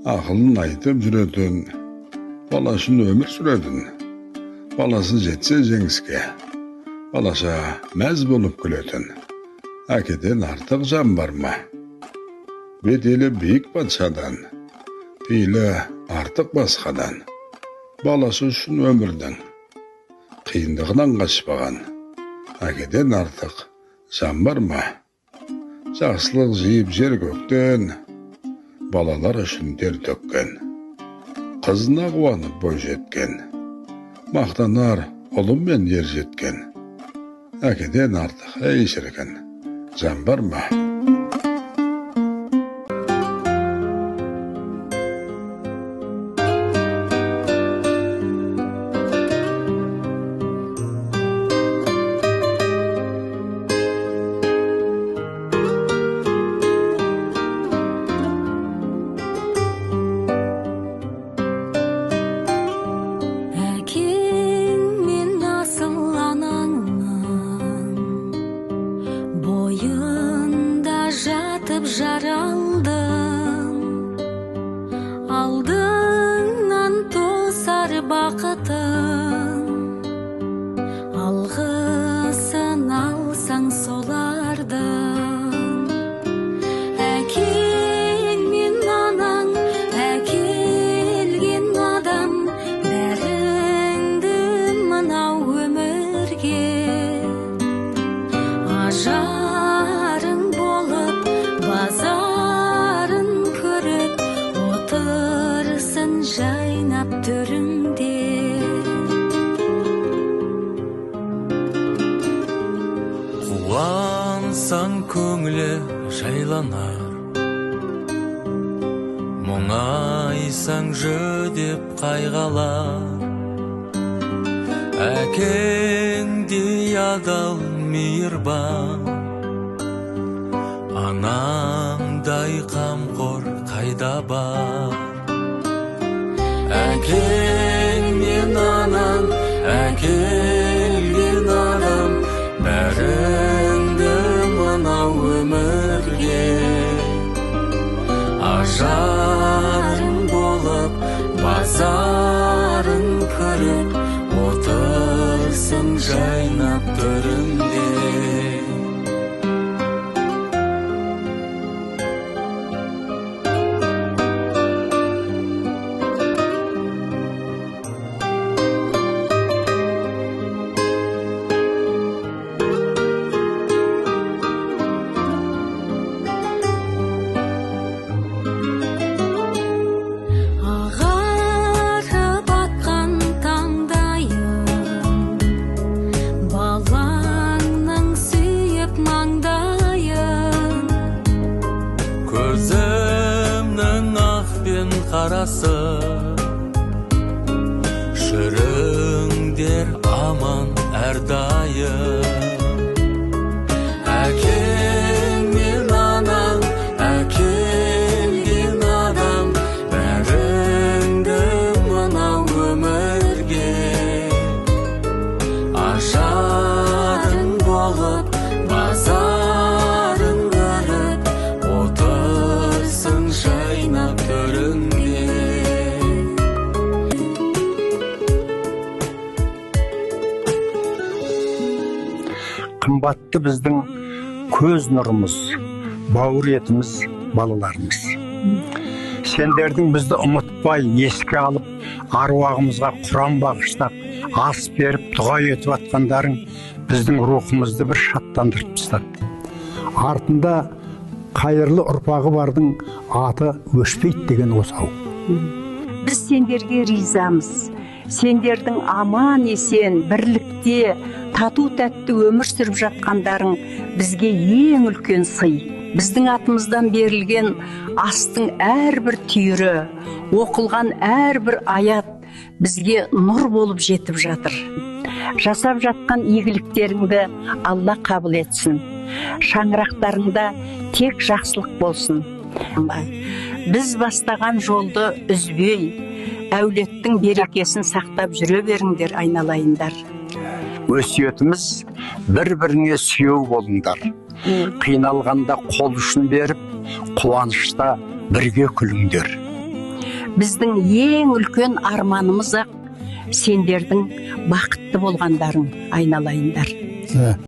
Ақылын айтып жүретін, баласын өмір сүретін, баласы жетсе жеңіске, балаша мәз болып күлетін, әкеден артық жан бар ма? Беделі биік патшадан, пейілі артық басқадан, баласы үшін өмірдің қиындығынан қашпаған, әкеден артық жан бар ма? Жақсылық жиып жер көктен, балалар үшін тер төккен, қызына қуанып бой жеткен, мақтанар ұлым мен ер жеткен, әкеден артық ей шіркін жан бар ма? Жаралдың, алдыңнан тосар бақытың, алғысын алсаң солардың. Әкең мен анаң, әкелген адам, бәріңді мынау өмірге ажарың болып базарын көріп отырсын жайнап төріңде. Қуансаң көңілі жайланар, мұңайсаң жүдеп қайғалар. Әкеңдей адал мейірбан, анаңдай қамқор қайда бар? Әкең мен анаң, әкелген адам, бәріңді мынау өмірге ажарың болып базарын көріп отырсың жайнап төріңде. Көзімнің ақ пен қарасы, жүріңдер аман әрдайым. Әкең мен анаң, әкелген адам, бәріңді мынау өмірге ажарың болып базарын көріп отырсың жайнап төріңде. Қымбатты біздің көз нұрымыз, бауыр етіміз, балаларымыз. Сендердің бізді ұмытпай, еске алып, аруағымызға құран бағыштап, ас беріп, дұға етіп атқандарың біздің рухымызды бір шаттандырып тастады. Артында қайырлы ұрпағы бардың аты өшпейді деген осау. Біз сендерге ризамыз. Сендердің аман есен, бірлікте, тату тәтті өмір сүріп жатқандарың бізге ең үлкен сый. Біздің атымыздан берілген астың әрбір түйірі, оқылған әрбір аят бізге нұр болып жетіп жатыр. Жасап жатқан игіліктеріңді Алла қабыл етсін. Шаңырақтарыңда тек жақсылық болсын. Біз бастаған жолды үзбей, әулеттің берекесін сақтап жүре беріңдер айналайындар. Өсиетіміз бір-біріңе сүйеу болыңдар. Қиналғанда қол ұшын беріп, қуанышта бірге күліңдер. біздің ең үлкен арманымыз ақ сендердің бақытты болғандарың айналайындар.